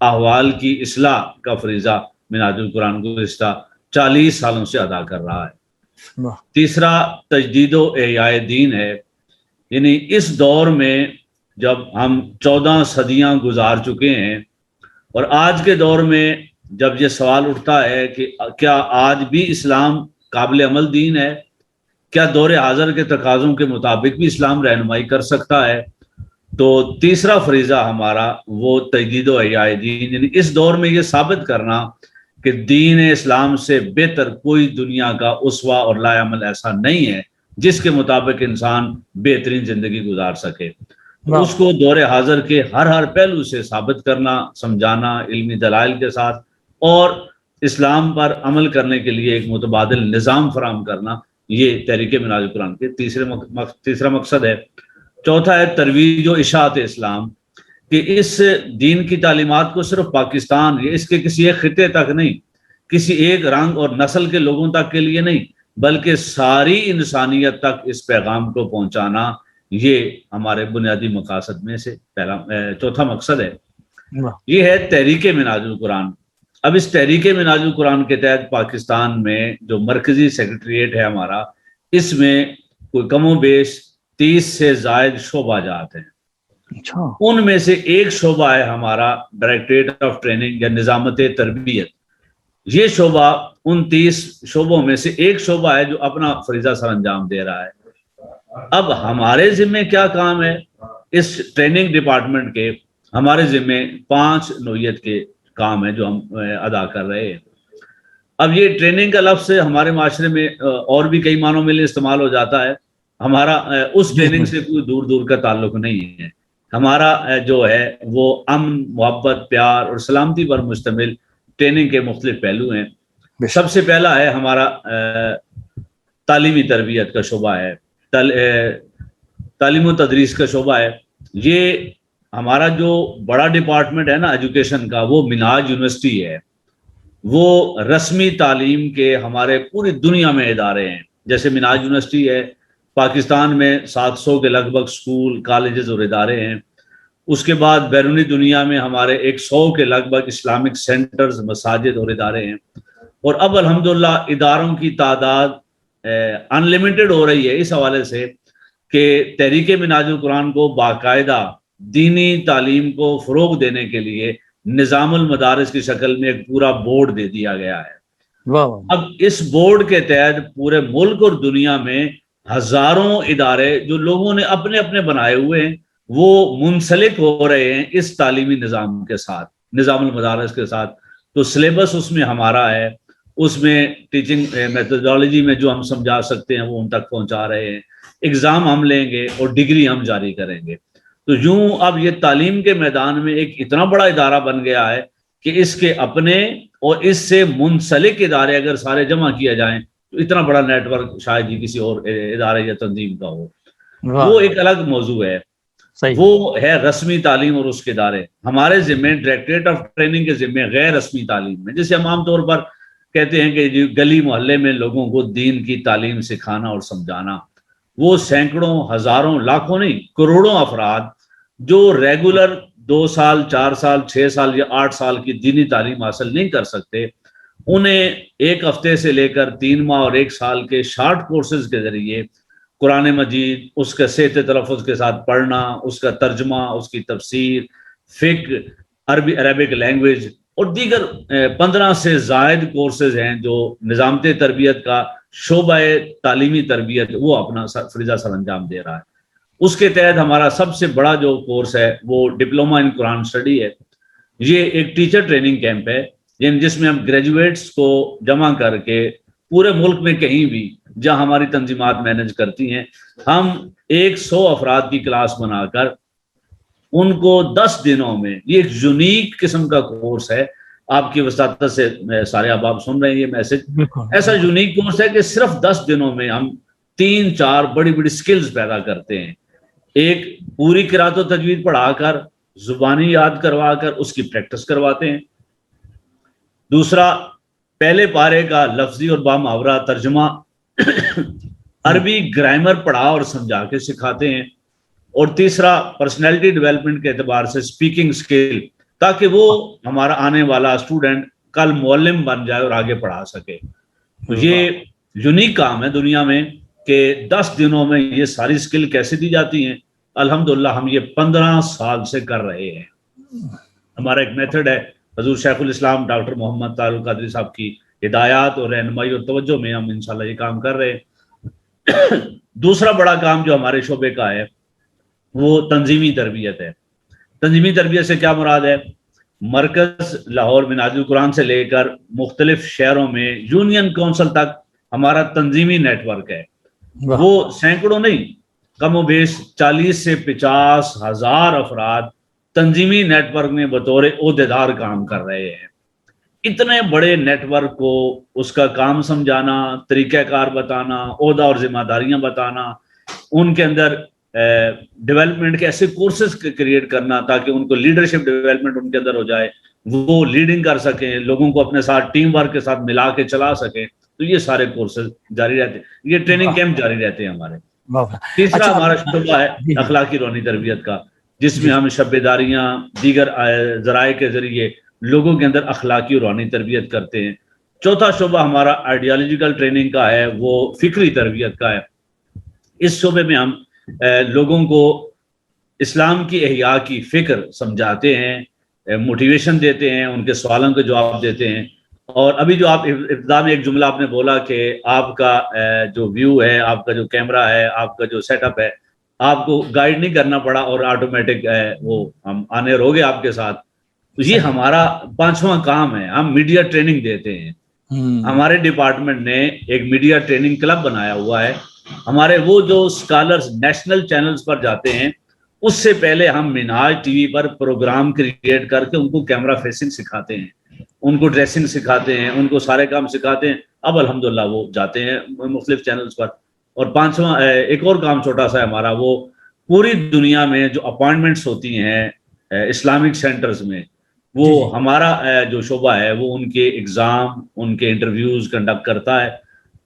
احوال کی اصلاح کا فریضہ منہاج القرآن گزشتہ 40 سالوں سے ادا کر رہا ہے۔ تیسرا تجدید و احیاء دین ہے، یعنی اس دور میں جب ہم 14 صدیاں گزار چکے ہیں اور آج کے دور میں جب یہ سوال اٹھتا ہے کہ کیا آج بھی اسلام قابل عمل دین ہے، کیا دور حاضر کے تقاضوں کے مطابق بھی اسلام رہنمائی کر سکتا ہے، تو تیسرا فریضہ ہمارا وہ تجدید و احیاء دین، یعنی اس دور میں یہ ثابت کرنا کہ دین اسلام سے بہتر کوئی دنیا کا اسوہ اور لائق عمل ایسا نہیں ہے جس کے مطابق انسان بہترین زندگی گزار سکے۔ اس کو دور حاضر کے ہر پہلو سے ثابت کرنا، سمجھانا علمی دلائل کے ساتھ، اور اسلام پر عمل کرنے کے لیے ایک متبادل نظام فراہم کرنا، یہ تحریک منہاج القرآن کے تیسرا مقصد ہے۔ چوتھا ہے ترویج و اشاعت اسلام، کہ اس دین کی تعلیمات کو صرف پاکستان یا اس کے کسی ایک خطے تک نہیں، کسی ایک رنگ اور نسل کے لوگوں تک کے لیے نہیں، بلکہ ساری انسانیت تک اس پیغام کو پہنچانا، یہ ہمارے بنیادی مقاصد میں سے چوتھا مقصد ہے۔ یہ ہے تحریک منہاج القرآن۔ اب اس تحریک منہاج القرآن کے تحت پاکستان میں جو مرکزی سیکریٹریٹ ہے ہمارا، اس میں کوئی کم و بیش 30 سے زائد شعبہ جات ہیں۔ ان میں سے ایک شعبہ ہے ہمارا ڈائریکٹریٹ آف ٹریننگ یا نظامت تربیت۔ یہ شعبہ ان 30 شعبوں میں سے ایک شعبہ ہے جو اپنا فریضہ سر انجام دے رہا ہے۔ اب ہمارے ذمہ کیا کام ہے؟ اس ٹریننگ ڈپارٹمنٹ کے ہمارے ذمہ 5 نوعیت کے کام ہیں جو ہم ادا کر رہے ہیں۔ اب یہ ٹریننگ کا لفظ ہمارے معاشرے میں اور بھی کئی معنوں میں استعمال ہو جاتا ہے، ہمارا اس ٹریننگ سے کوئی دور کا تعلق نہیں ہے۔ ہمارا جو ہے وہ امن، محبت، پیار اور سلامتی پر مشتمل ٹریننگ کے مختلف پہلو ہیں۔ سب سے پہلا ہے ہمارا تعلیمی تربیت کا شعبہ ہے، تعلیم و تدریس کا شعبہ ہے۔ یہ ہمارا جو بڑا ڈپارٹمنٹ ہے نا ایجوکیشن کا، وہ منہاج یونیورسٹی ہے۔ وہ رسمی تعلیم کے ہمارے پوری دنیا میں ادارے ہیں، جیسے منہاج یونیورسٹی ہے، پاکستان میں 700 کے لگ بھگ سکول، کالجز اور ادارے ہیں۔ اس کے بعد بیرونی دنیا میں ہمارے 100 کے لگ بھگ اسلامک سینٹرز، مساجد اور ادارے ہیں۔ اور اب الحمدللہ اداروں کی تعداد ان لمیٹڈ ہو رہی ہے، اس حوالے سے کہ تحریک منہاج القرآن کو باقاعدہ دینی تعلیم کو فروغ دینے کے لیے نظام المدارس کی شکل میں ایک پورا بورڈ دے دیا گیا ہے۔ اب اس بورڈ کے تحت پورے ملک اور دنیا میں ہزاروں ادارے جو لوگوں نے اپنے اپنے بنائے ہوئے ہیں، وہ منسلک ہو رہے ہیں اس تعلیمی نظام کے ساتھ، نظام المدارس کے ساتھ۔ تو سلیبس اس میں ہمارا ہے، اس میں ٹیچنگ میتھڈالوجی میں جو ہم سمجھا سکتے ہیں وہ ان تک پہنچا رہے ہیں۔ ایگزام ہم لیں گے اور ڈگری ہم جاری کریں گے۔ تو یوں اب یہ تعلیم کے میدان میں ایک اتنا بڑا ادارہ بن گیا ہے کہ اس کے اپنے اور اس سے منسلک ادارے اگر سارے جمع کیا جائیں تو اتنا بڑا نیٹ ورک شاید ہی کسی اور ادارے یا تنظیم کا ہو۔ وہ ایک الگ موضوع ہے، وہ ہے رسمی تعلیم اور اس کے ادارے۔ ہمارے ذمہ ڈائریکٹریٹ آف ٹریننگ کے ذمہ غیر رسمی تعلیم میں، جسے ہم عام طور پر کہتے ہیں کہ گلی محلے میں لوگوں کو دین کی تعلیم سکھانا اور سمجھانا۔ وہ سینکڑوں، ہزاروں، لاکھوں نہیں، کروڑوں افراد جو ریگولر 2 سال، 4 سال، 6 سال یا 8 سال کی دینی تعلیم حاصل نہیں کر سکتے، انہیں 1 ہفتے سے لے کر 3 ماہ اور 1 سال کے شارٹ کورسز کے ذریعے قرآن مجید، اس کے صحت تلفظ کے ساتھ پڑھنا، اس کا ترجمہ، اس کی تفسیر، فقہ، عربک لینگویج اور دیگر 15 سے زائد کورسز ہیں جو نظام تربیت کا شعبہ تعلیمی تربیت وہ اپنا فریضہ سر انجام دے رہا ہے۔ اس کے تحت ہمارا سب سے بڑا جو کورس ہے وہ ڈپلومہ ان قرآن اسٹڈی ہے۔ یہ ایک ٹیچر ٹریننگ کیمپ ہے جس میں ہم گریجویٹس کو جمع کر کے پورے ملک میں کہیں بھی جہاں ہماری تنظیمات مینج کرتی ہیں، ہم 100 افراد کی کلاس بنا کر ان کو 10 دنوں میں، یہ ایک یونیک قسم کا کورس ہے۔ آپ کی وساطت سے سارے احباب سن رہے ہیں یہ میسج، ایسا یونیک کورس ہے کہ صرف 10 دنوں میں ہم 3-4 بڑی بڑی سکلز پیدا کرتے ہیں۔ ایک پوری قرات و تجوید پڑھا کر، زبانی یاد کروا کر اس کی پریکٹس کرواتے ہیں۔ دوسرا، پہلے پارے کا لفظی اور بامحاورہ ترجمہ عربی گرامر پڑھا اور سمجھا کے سکھاتے ہیں۔ اور تیسرا، پرسنالٹی ڈیولپمنٹ کے اعتبار سے اسپیکنگ سکل، تاکہ وہ ہمارا آنے والا اسٹوڈنٹ کل معلم بن جائے اور آگے پڑھا سکے. تو یہ یونیک کام ہے دنیا میں کہ 10 دنوں میں یہ ساری اسکل کیسے دی جاتی ہیں. الحمدللہ ہم یہ 15 سال سے کر رہے ہیں. ہمارا ایک میتھڈ ہے حضور شیخ الاسلام ڈاکٹر محمد طاہر القادری صاحب کی ہدایات اور رہنمائی اور توجہ میں ہم انشاءاللہ یہ کام کر رہے ہیں. دوسرا بڑا کام جو ہمارے شعبے کا ہے وہ تنظیمی تربیت ہے. تنظیمی تربیت سے کیا مراد ہے؟ مرکز لاہور منہاج القرآن سے لے کر مختلف شہروں میں یونین کونسل تک ہمارا تنظیمی نیٹ ورک ہے. وہ سینکڑوں نہیں، کم و بیش 40 سے 50 ہزار افراد تنظیمی نیٹ ورک میں بطور عہدیدار کام کر رہے ہیں. اتنے بڑے نیٹ ورک کو اس کا کام سمجھانا، طریقہ کار بتانا، عہدہ اور ذمہ داریاں بتانا، ان کے اندر ڈیولپمنٹ کے ایسے کورسز کریٹ کرنا تاکہ ان کو لیڈرشپ ڈیولپمنٹ ان کے اندر ہو جائے، وہ لیڈنگ کر سکیں، لوگوں کو اپنے ساتھ ٹیم ورک کے ساتھ ملا کے چلا سکیں. تو یہ سارے کورسز جاری رہتے ہیں، یہ ٹریننگ کیمپ جاری رہتے ہیں ہمارے. تیسرا ہمارا شعبہ ہے اخلاقی روحانی تربیت کا، جس میں ہم شب بیداریاں دیگر ذرائع کے ذریعے لوگوں کے اندر اخلاقی اور روحانی تربیت کرتے ہیں. چوتھا شعبہ ہمارا آئیڈیالوجیکل ٹریننگ کا ہے، وہ فکری تربیت کا ہے. اس شعبے میں ہم لوگوں کو اسلام کی احیاء کی فکر سمجھاتے ہیں، موٹیویشن دیتے ہیں، ان کے سوالوں کے جواب دیتے ہیں. اور ابھی جو آپ ابتدا میں ایک جملہ آپ نے بولا کہ آپ کا جو ویو ہے، آپ کا جو کیمرہ ہے، آپ کا جو سیٹ اپ ہے، آپ کو گائیڈ نہیں کرنا پڑا اور آٹومیٹک وہ ہم آنے رہو گے آپ کے ساتھ. تو یہ ہمارا 5واں کام ہے. ہم میڈیا ٹریننگ دیتے ہیں. ہمارے ڈپارٹمنٹ نے ایک میڈیا ٹریننگ کلب بنایا ہوا ہے. ہمارے وہ جو اسکالرز نیشنل چینلز پر جاتے ہیں، اس سے پہلے ہم منہاج ٹی وی پر پروگرام کریٹ کر کے ان کو کیمرہ فیسنگ سکھاتے ہیں، ان کو ڈریسنگ سکھاتے ہیں، ان کو سارے کام سکھاتے ہیں. اب الحمدللہ وہ جاتے ہیں مختلف چینلز پر. اور 5واں ایک اور کام چھوٹا سا ہے ہمارا، وہ پوری دنیا میں جو اپائنٹمنٹس ہوتی ہیں اسلامک سینٹرز میں، وہ ہمارا جو شعبہ ہے وہ ان کے ایگزام، ان کے انٹرویوز کنڈکٹ کرتا ہے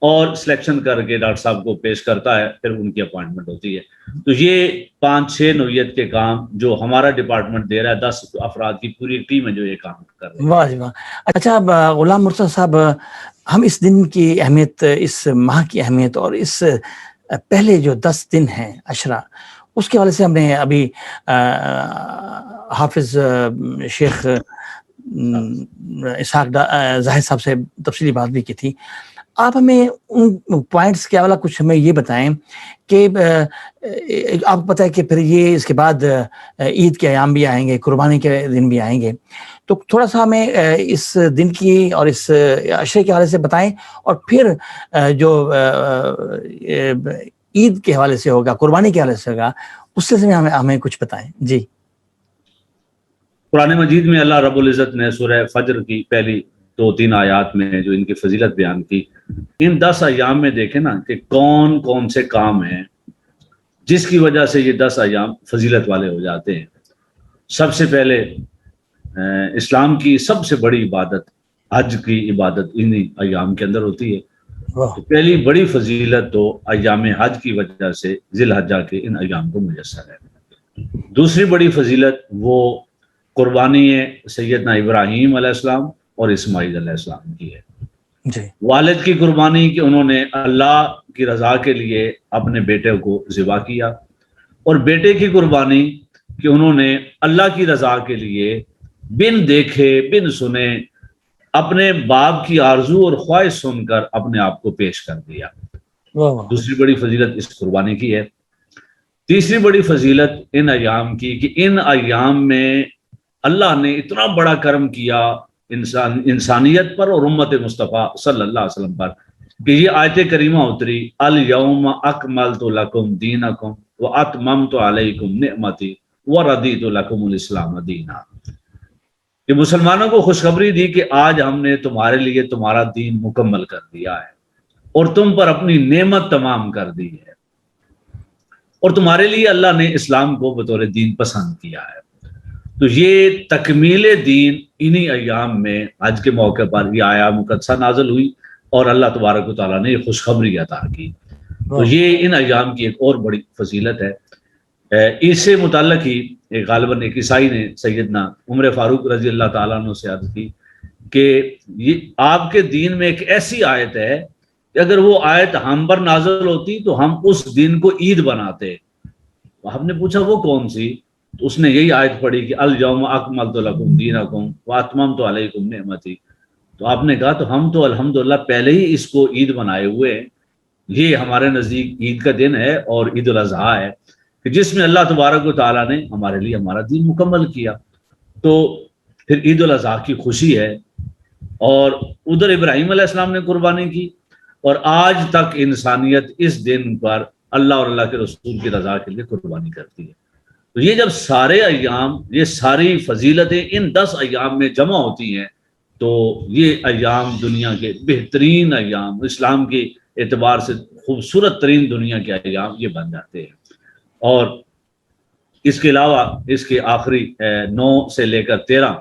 اور سلیکشن کر کے ڈاکٹر صاحب کو پیش کرتا ہے، پھر ان کی اپوائنٹمنٹ ہوتی ہے. تو یہ 5-6 نوعیت کے کام جو ہمارا ڈپارٹمنٹ دے رہا ہے، 10 افراد کی پوری ایک ٹیم ہے جو یہ کام کر رہی ہے. واہ واہ. اچھا غلام مرتضیٰ صاحب، ہم اس دن کی اہمیت، اس ماہ کی اہمیت اور اس پہلے جو 10 دن ہیں عشرہ، اس کے حوالے سے ہم نے ابھی حافظ شیخ اسحاق زاہد صاحب سے تفصیلی بات بھی کی تھی. آپ ہمیں ان پوائنٹس کے حوالہ کچھ ہمیں یہ بتائیں کہ آپ کو پتہ ہے کہ پھر یہ اس کے بعد عید کے ایام بھی آئیں گے، قربانی کے دن بھی آئیں گے. تو تھوڑا سا ہمیں اس دن کی اور اس عشرے کے حوالے سے بتائیں، اور پھر جو عید کے حوالے سے ہوگا، قربانی کے حوالے سے ہوگا، اس سے ہمیں کچھ بتائیں. جی. قرآن مجید میں اللہ رب العزت نے سورہ فجر کی پہلی 2-3 آیات میں جو ان کی فضیلت بیان کی، ان 10 ایام میں دیکھیں نا کہ کون کون سے کام ہیں جس کی وجہ سے یہ 10 ایام فضیلت والے ہو جاتے ہیں. سب سے پہلے اسلام کی سب سے بڑی عبادت حج کی عبادت انہی ایام کے اندر ہوتی ہے. پہلی بڑی فضیلت تو ایام حج کی وجہ سے ذی الحجہ کے ان ایام کو میسر ہے. دوسری بڑی فضیلت وہ قربانی سیدنا ابراہیم علیہ السلام اور اسماعیل علیہ السلام کی ہے. جی. والد کی قربانی کہ انہوں نے اللہ کی رضا کے لیے اپنے بیٹے کو ذبح کیا، اور بیٹے کی قربانی کہ انہوں نے اللہ کی رضا کے لیے بن دیکھے بن سنے اپنے باپ کی آرزو اور خواہش سن کر اپنے آپ کو پیش کر دیا. دوسری بڑی فضیلت اس قربانی کی ہے. تیسری بڑی فضیلت ان ایام کی کہ ان ایام میں اللہ نے اتنا بڑا کرم کیا انسانیت پر اور امت مصطفیٰ صلی اللہ علیہ وسلم پر کہ یہ آیت کریمہ اتری، الیوم اکملت لکم دینکم واتممت علیکم نعمتی ورضیت لکم الاسلام دینا. کہ مسلمانوں کو خوشخبری دی کہ آج ہم نے تمہارے لیے تمہارا دین مکمل کر دیا ہے اور تم پر اپنی نعمت تمام کر دی ہے، اور تمہارے لیے اللہ نے اسلام کو بطور دین پسند کیا ہے. تو یہ تکمیل دین انہی ایام میں حج کے موقع پر یہ آیا مقدسہ نازل ہوئی اور اللہ تبارک و تعالیٰ نے یہ خوشخبری عطا کی. تو یہ ان ایام کی ایک اور بڑی فضیلت ہے. اس سے متعلق ہی غالباً ایک عیسائی نے سیدنا عمر فاروق رضی اللہ تعالیٰ عنہ سے عرض کی کہ یہ آپ کے دین میں ایک ایسی آیت ہے کہ اگر وہ آیت ہم پر نازل ہوتی تو ہم اس دن کو عید بناتے. ہم نے پوچھا وہ کون سی؟ تو اس نے یہی آیت پڑھی کہ الیوم اکملت لکم دینکم واتممت علیکم نعمتی. تو آپ نے کہا تو ہم تو الحمدللہ پہلے ہی اس کو عید بنائے ہوئے ہیں. یہ ہمارے نزدیک عید کا دن ہے اور عید الاضحیٰ ہے کہ جس میں اللہ تبارک و تعالیٰ نے ہمارے لیے ہمارا دین مکمل کیا. تو پھر عید الاضحیٰ کی خوشی ہے. اور ادھر ابراہیم علیہ السلام نے قربانی کی اور آج تک انسانیت اس دن پر اللہ اور اللہ کے رسول کی رضا کے لیے قربانی کرتی ہے. تو یہ جب سارے ایام، یہ ساری فضیلتیں ان 10 ایام میں جمع ہوتی ہیں تو یہ ایام دنیا کے بہترین ایام، اسلام کے اعتبار سے خوبصورت ترین دنیا کے ایام یہ بن جاتے ہیں. اور اس کے علاوہ اس کے آخری 9 سے لے کر 13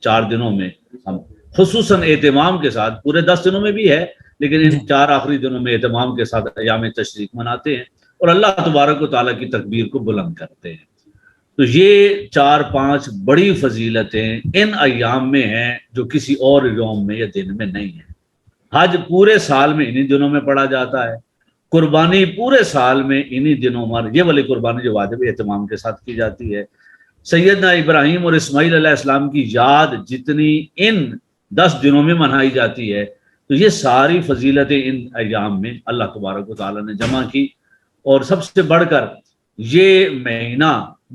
4 دنوں میں ہم خصوصاً اہتمام کے ساتھ، پورے 10 دنوں میں بھی ہے لیکن ان 4 آخری دنوں میں اہتمام کے ساتھ ایام تشریق مناتے ہیں اور اللہ تبارک و تعالیٰ کی تکبیر کو بلند کرتے ہیں. تو یہ 4-5 بڑی فضیلتیں ان ایام میں ہیں جو کسی اور یوم میں یا دن میں نہیں ہیں. حج پورے سال میں انہی دنوں میں پڑھا جاتا ہے. قربانی پورے سال میں انہی دنوں میں، یہ والی قربانی جو واجب اہتمام کے ساتھ کی جاتی ہے. سیدنا ابراہیم اور اسماعیل علیہ السلام کی یاد جتنی ان 10 دنوں میں منائی جاتی ہے تو یہ ساری فضیلتیں ان ایام میں اللہ تبارک و تعالیٰ نے جمع کی. اور سب سے بڑھ کر یہ مہینہ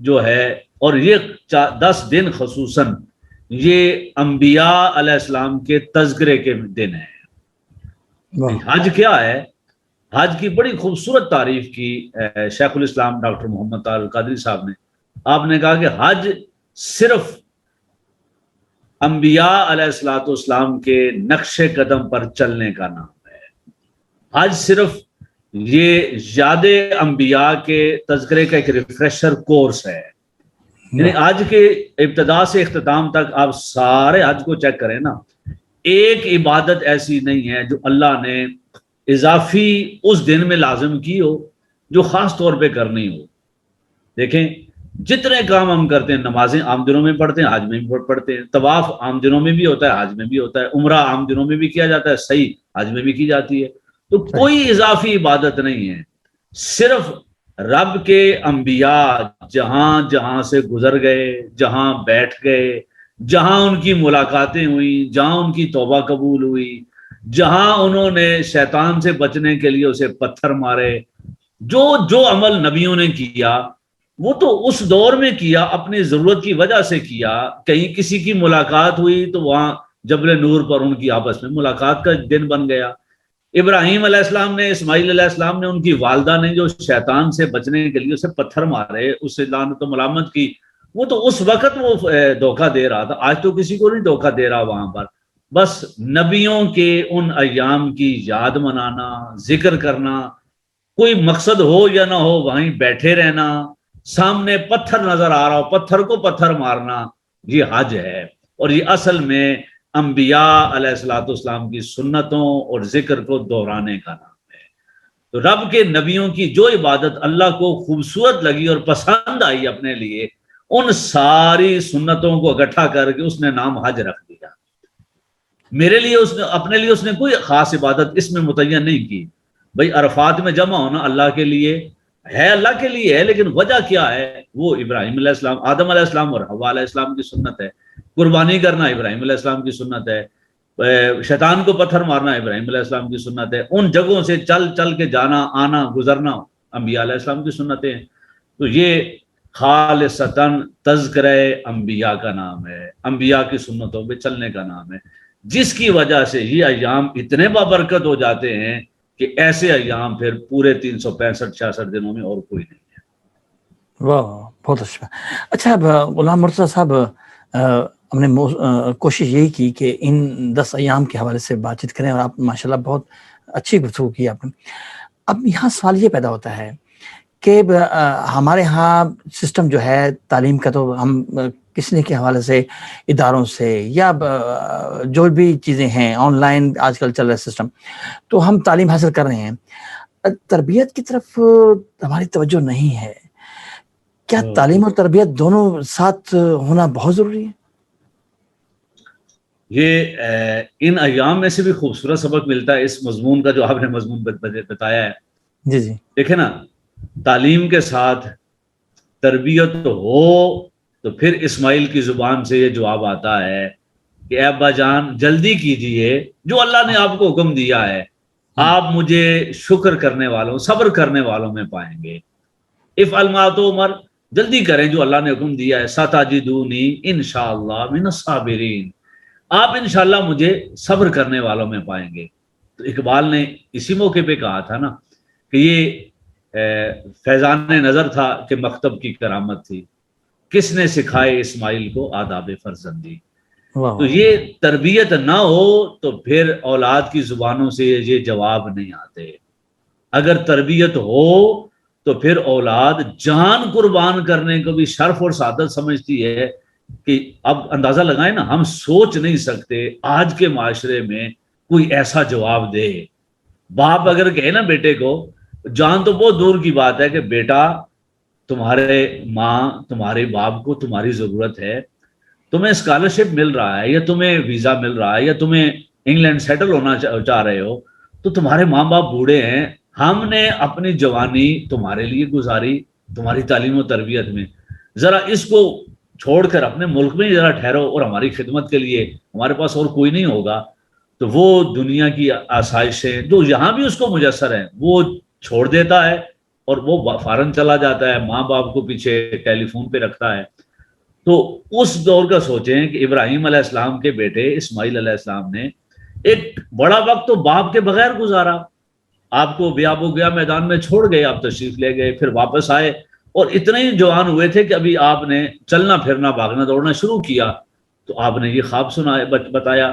جو ہے اور یہ 10 دن خصوصاً یہ انبیاء علیہ السلام کے تذکرے کے دن ہیں. حج کیا ہے؟ حج کی بڑی خوبصورت تعریف کی شیخ الاسلام ڈاکٹر محمد طاہر القادری صاحب نے. آپ نے کہا کہ حج صرف انبیاء علیہ الصلوۃ والسلام کے نقش قدم پر چلنے کا نام ہے. حج صرف یہ یاد انبیاء کے تذکرے کا ایک ریفریشر کورس ہے. یعنی آج کے ابتدا سے اختتام تک آپ سارے حج کو چیک کریں نا، ایک عبادت ایسی نہیں ہے جو اللہ نے اضافی اس دن میں لازم کی ہو جو خاص طور پہ کرنی ہو. دیکھیں جتنے کام ہم کرتے ہیں، نمازیں عام دنوں میں پڑھتے ہیں، حج میں بھی پڑھتے ہیں، طواف عام دنوں میں بھی ہوتا ہے، حج میں بھی ہوتا ہے، عمرہ عام دنوں میں بھی کیا جاتا ہے، صحیح حج میں بھی کی جاتی ہے. تو کوئی اضافی عبادت نہیں ہے. صرف رب کے انبیاء جہاں جہاں سے گزر گئے، جہاں بیٹھ گئے، جہاں ان کی ملاقاتیں ہوئی، جہاں ان کی توبہ قبول ہوئی، جہاں انہوں نے شیطان سے بچنے کے لیے اسے پتھر مارے، جو عمل نبیوں نے کیا وہ تو اس دور میں کیا، اپنی ضرورت کی وجہ سے کیا. کہیں کسی کی ملاقات ہوئی تو وہاں جبل نور پر ان کی آپس میں ملاقات کا دن بن گیا. ابراہیم علیہ السلام نے، اسماعیل علیہ السلام نے، ان کی والدہ نے جو شیطان سے بچنے کے لیے اسے پتھر مارے، اس سے لعنت و ملامت کی، وہ تو اس وقت وہ دھوکہ دے رہا تھا. آج تو کسی کو نہیں دھوکہ دے رہا وہاں پر. بس نبیوں کے ان ایام کی یاد منانا، ذکر کرنا، کوئی مقصد ہو یا نہ ہو وہیں بیٹھے رہنا، سامنے پتھر نظر آ رہا ہو پتھر کو پتھر مارنا، یہ حج ہے. اور یہ اصل میں انبیاء علیہ الصلوۃ والسلام کی سنتوں اور ذکر کو دہرانے کا نام ہے. تو رب کے نبیوں کی جو عبادت اللہ کو خوبصورت لگی اور پسند آئی اپنے لیے، ان ساری سنتوں کو اکٹھا کر کے اس نے نام حج رکھ دیا. میرے لیے اس نے، اپنے لیے اس نے کوئی خاص عبادت اس میں متعین نہیں کی. بھئی عرفات میں جمع ہونا اللہ کے لیے ہے، اللہ کے لیے ہے، لیکن وجہ کیا ہے؟ وہ ابراہیم علیہ السلام، آدم علیہ السلام اور حوا علیہ السلام کی سنت ہے. قربانی کرنا ابراہیم علیہ السلام کی سنت ہے. شیطان کو پتھر مارنا ابراہیم علیہ السلام کی سنت ہے. ان جگہوں سے چل چل کے جانا آنا گزرنا انبیاء علیہ السلام کی سنتیں ہیں. تو یہ خالصتاً تذکرہ انبیاء کا نام ہے، انبیاء کی سنتوں پہ چلنے کا نام ہے، جس کی وجہ سے یہ ایام اتنے بابرکت ہو جاتے ہیں کہ ایسے ایام پھر پورے 365-66 دنوں میں اور کوئی نہیں ہے. واہ، بہت اچھا. اچھا غلام مرتضیٰ صاحب، ہم نے کوشش یہی کی کہ ان 10 ایام کے حوالے سے بات چیت کریں اور آپ ماشاءاللہ بہت اچھی گفتگو کی آپ نے. اب یہاں سوال یہ پیدا ہوتا ہے کہ ہمارے ہاں سسٹم جو ہے تعلیم کا، تو ہم کسی کے حوالے سے اداروں سے یا جو بھی چیزیں ہیں آن لائن آج کل چل رہا ہے سسٹم، تو ہم تعلیم حاصل کر رہے ہیں، تربیت کی طرف ہماری توجہ نہیں ہے. کیا تعلیم اور تربیت دونوں ساتھ ہونا بہت ضروری ہے؟ یہ ان ایام میں سے بھی خوبصورت سبق ملتا ہے اس مضمون کا جو آپ نے مضمون بتایا ہے. جی جی دیکھیں نا، تعلیم کے ساتھ تربیت ہو تو پھر اسماعیل کی زبان سے یہ جواب آتا ہے کہ اے ابا جان جلدی کیجئے، جو اللہ نے آپ کو حکم دیا ہے آپ مجھے شکر کرنے والوں، صبر کرنے والوں میں پائیں گے. افعل ما تؤمر، جلدی کریں جو اللہ نے حکم دیا ہے. ستجدونی انشاءاللہ من الصابرین، آپ انشاءاللہ مجھے صبر کرنے والوں میں پائیں گے. تو اقبال نے اسی موقع پہ کہا تھا نا کہ یہ فیضان نظر تھا کہ مکتب کی کرامت تھی، کس نے سکھائے اسماعیل کو آداب فرزندی. تو یہ تربیت نہ ہو تو پھر اولاد کی زبانوں سے یہ جواب نہیں آتے. اگر تربیت ہو تو پھر اولاد جان قربان کرنے کو بھی شرف اور سعادت سمجھتی ہے. کہ اب اندازہ لگائیں نا، ہم سوچ نہیں سکتے آج کے معاشرے میں کوئی ایسا جواب دے. باپ اگر کہے نا بیٹے کو، جان تو بہت دور کی بات ہے کہ بیٹا تمہارے ماں تمہارے باپ کو تمہاری ضرورت ہے، تمہیں اسکالرشپ مل رہا ہے یا تمہیں ویزا مل رہا ہے یا تمہیں انگلینڈ سیٹل ہونا چاہ رہے ہو، تو تمہارے ماں باپ بوڑھے ہیں، ہم نے اپنی جوانی تمہارے لیے گزاری، تمہاری تعلیم و تربیت میں، ذرا اس کو چھوڑ کر اپنے ملک میں ذرا ٹھہرو اور ہماری خدمت کے لیے، ہمارے پاس اور کوئی نہیں ہوگا. تو وہ دنیا کی آسائشیں جو یہاں بھی اس کو میسر ہیں وہ چھوڑ دیتا ہے اور وہ فارن چلا جاتا ہے، ماں باپ کو پیچھے ٹیلی فون پہ رکھتا ہے. تو اس دور کا سوچیں کہ ابراہیم علیہ السلام کے بیٹے اسماعیل علیہ السلام نے ایک بڑا وقت تو باپ کے بغیر گزارا. آپ کو بیاب و گیا میدان میں چھوڑ گئے، آپ تشریف لے گئے، پھر واپس آئے اور اتنے ہی جوان ہوئے تھے کہ ابھی آپ نے چلنا پھرنا بھاگنا دوڑنا شروع کیا. تو آپ نے یہ خواب سنا بتایا.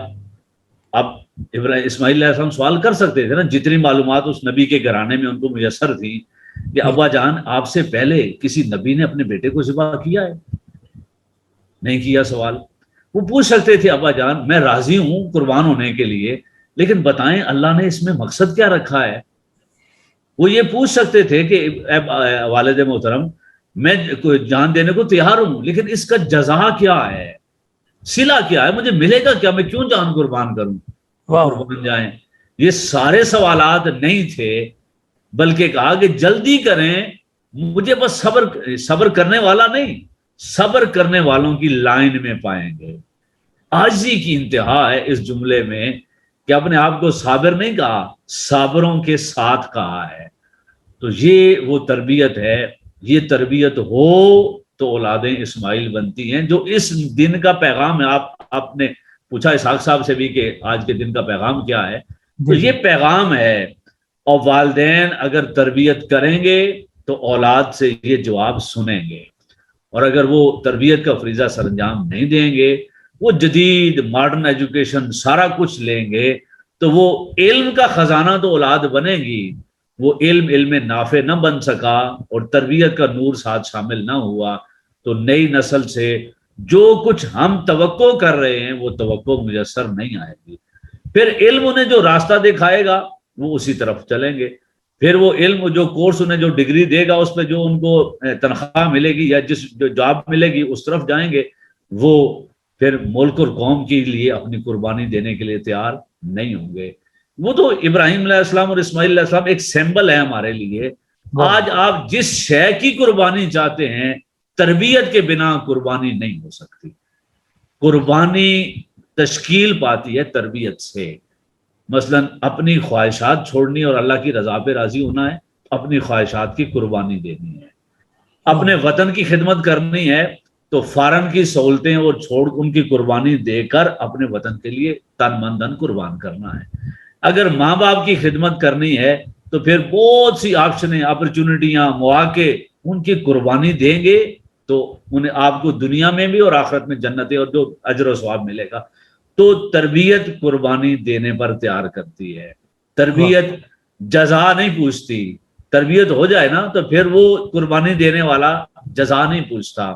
اب اسماعیل علیہ السلام سوال کر سکتے تھے نا، جتنی معلومات اس نبی کے گھرانے میں ان کو میسر تھی، کہ ابا جان آپ سے پہلے کسی نبی نے اپنے بیٹے کو ذبح کیا ہے؟ نہیں کیا. سوال وہ پوچھ سکتے تھے، ابا جان میں راضی ہوں قربان ہونے کے لیے، لیکن بتائیں اللہ نے اس میں مقصد کیا رکھا ہے. وہ یہ پوچھ سکتے تھے کہ والد محترم میں جان دینے کو تیار ہوں، لیکن اس کا جزا کیا ہے، صلہ کیا ہے، مجھے ملے گا کیا، میں کیوں جان قربان کروں، قربان جائیں. یہ سارے سوالات نہیں تھے، بلکہ کہا کہ جلدی کریں، مجھے بس صبر کرنے والا نہیں، صبر کرنے والوں کی لائن میں پائیں گے. عاجزی کی انتہا ہے اس جملے میں کہ اپنے آپ کو صابر نہیں کہا، صابروں کے ساتھ کہا ہے. تو یہ وہ تربیت ہے. یہ تربیت ہو تو اولادیں اسماعیل بنتی ہیں. جو اس دن کا پیغام ہے، آپ نے پوچھا اسحاق صاحب سے بھی کہ آج کے دن کا پیغام کیا ہے، تو یہ پیغام ہے. اور والدین اگر تربیت کریں گے تو اولاد سے یہ جواب سنیں گے، اور اگر وہ تربیت کا فریضہ سر انجام نہیں دیں گے، وہ جدید ماڈرن ایجوکیشن سارا کچھ لیں گے، تو وہ علم کا خزانہ تو اولاد بنے گی، وہ علم نافع نہ بن سکا اور تربیت کا نور ساتھ شامل نہ ہوا، تو نئی نسل سے جو کچھ ہم توقع کر رہے ہیں وہ توقع میسر نہیں آئے گی. پھر علم انہیں جو راستہ دکھائے گا وہ اسی طرف چلیں گے. پھر وہ علم جو کورس انہیں جو ڈگری دے گا اس پہ جو ان کو تنخواہ ملے گی یا جس جو جاب ملے گی اس طرف جائیں گے. وہ پھر ملک اور قوم کے لیے اپنی قربانی دینے کے لیے تیار نہیں ہوں گے. وہ تو ابراہیم علیہ السلام اور اسماعیل علیہ السلام ایک سمبل ہے ہمارے لیے. آج آپ جس شے کی قربانی چاہتے ہیں، تربیت کے بنا قربانی نہیں ہو سکتی. قربانی تشکیل پاتی ہے تربیت سے. مثلا اپنی خواہشات چھوڑنی اور اللہ کی رضا پہ راضی ہونا ہے، اپنی خواہشات کی قربانی دینی ہے. اپنے وطن کی خدمت کرنی ہے تو فارن کی سہولتیں اور چھوڑ ان کی قربانی دے کر اپنے وطن کے لیے تن من دھن قربان کرنا ہے. اگر ماں باپ کی خدمت کرنی ہے تو پھر بہت سی آپشنیں، اپرچونٹیاں، مواقع، ان کی قربانی دیں گے تو انہیں آپ کو دنیا میں بھی اور آخرت میں جنتیں اور جو اجر و ثواب ملے گا. تو تربیت قربانی دینے پر تیار کرتی ہے. تربیت جزا نہیں پوچھتی. تربیت ہو جائے نا تو پھر وہ قربانی دینے والا جزا نہیں پوچھتا،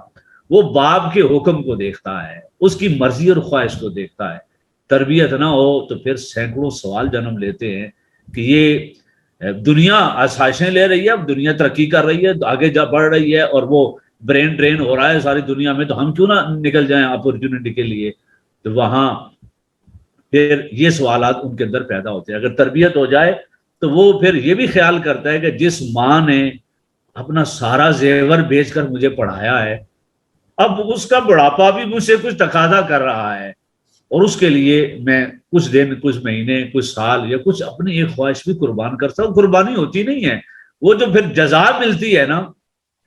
وہ باپ کے حکم کو دیکھتا ہے، اس کی مرضی اور خواہش کو دیکھتا ہے. تربیت نہ ہو تو پھر سینکڑوں سوال جنم لیتے ہیں کہ یہ دنیا آسائشیں لے رہی ہے، اب دنیا ترقی کر رہی ہے، آگے جا بڑھ رہی ہے، اور وہ برین ڈرین ہو رہا ہے ساری دنیا میں، تو ہم کیوں نہ نکل جائیں اپورچونٹی کے لیے. تو وہاں پھر یہ سوالات ان کے اندر پیدا ہوتے ہیں. اگر تربیت ہو جائے تو وہ پھر یہ بھی خیال کرتا ہے کہ جس ماں نے اپنا سارا زیور بیچ کر مجھے پڑھایا ہے، اب اس کا بڑھاپا بھی مجھ سے کچھ تقاضا کر رہا ہے، اور اس کے لیے میں کچھ دن، کچھ مہینے، کچھ سال یا کچھ اپنی ایک خواہش بھی قربان کرتا ہوں. قربانی ہوتی نہیں ہے، وہ جو پھر جزا ملتی ہے نا،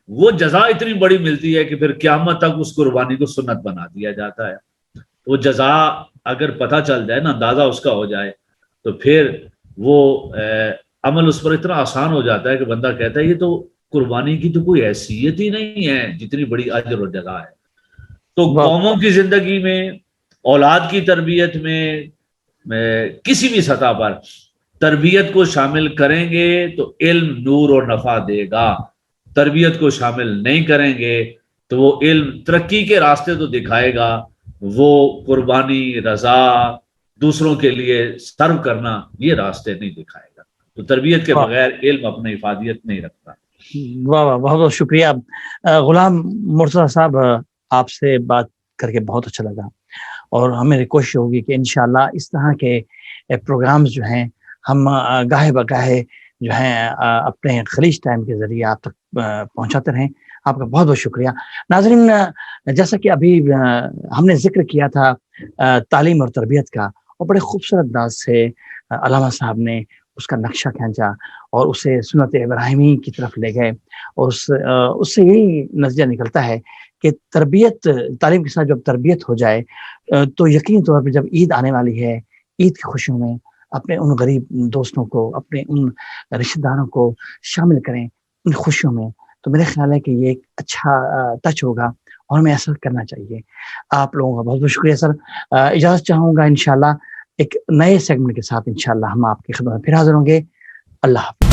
وہ جزا اتنی بڑی ملتی ہے کہ پھر قیامت تک اس قربانی کو سنت بنا دیا جاتا ہے. وہ جزا اگر پتہ چل جائے نا، اندازہ اس کا ہو جائے، تو پھر وہ عمل اس پر اتنا آسان ہو جاتا ہے کہ بندہ کہتا ہے یہ تو قربانی کی تو کوئی حیثیت ہی نہیں ہے جتنی بڑی اجر و جزا ہے. تو قوموں کی زندگی میں، اولاد کی تربیت میں کسی بھی سطح پر تربیت کو شامل کریں گے تو علم نور اور نفع دے گا. تربیت کو شامل نہیں کریں گے تو وہ علم ترقی کے راستے تو دکھائے گا، وہ قربانی، رضا، دوسروں کے لیے سرو کرنا، یہ راستے نہیں دکھائے گا. تو تربیت کے بغیر علم اپنی افادیت نہیں رکھتا. واہ واہ، بہت بہت شکریہ غلام مرتضیٰ صاحب، آپ سے بات کر کے بہت اچھا لگا، اور ہمیں کوشش ہوگی کہ انشاءاللہ اس طرح کے پروگرامز جو ہیں ہم گاہے بگاہے جو ہیں اپنے خلیج ٹائم کے ذریعے آپ تک پہنچاتے رہیں. آپ کا بہت بہت شکریہ. ناظرین، جیسا کہ ابھی ہم نے ذکر کیا تھا تعلیم اور تربیت کا، اور بڑے خوبصورت انداز سے علامہ صاحب نے اس کا نقشہ کھینچا اور اسے سنت ابراہیمی کی طرف لے گئے، اور اس سے یہی نتیجہ نکلتا ہے کہ تربیت، تعلیم کے ساتھ جب تربیت ہو جائے تو یقینی طور پہ جب عید آنے والی ہے، عید کی خوشیوں میں اپنے ان غریب دوستوں کو، اپنے ان رشتہ داروں کو شامل کریں ان خوشیوں میں. تو میرے خیال ہے کہ یہ ایک اچھا ٹچ ہوگا اور ہمیں ایسا کرنا چاہیے. آپ لوگوں کا بہت بہت شکریہ سر. اجازت چاہوں گا، انشاءاللہ ایک نئے سیگمنٹ کے ساتھ انشاءاللہ ہم آپ کی خدمت میں پھر حاضر ہوں گے. اللہ حافظ.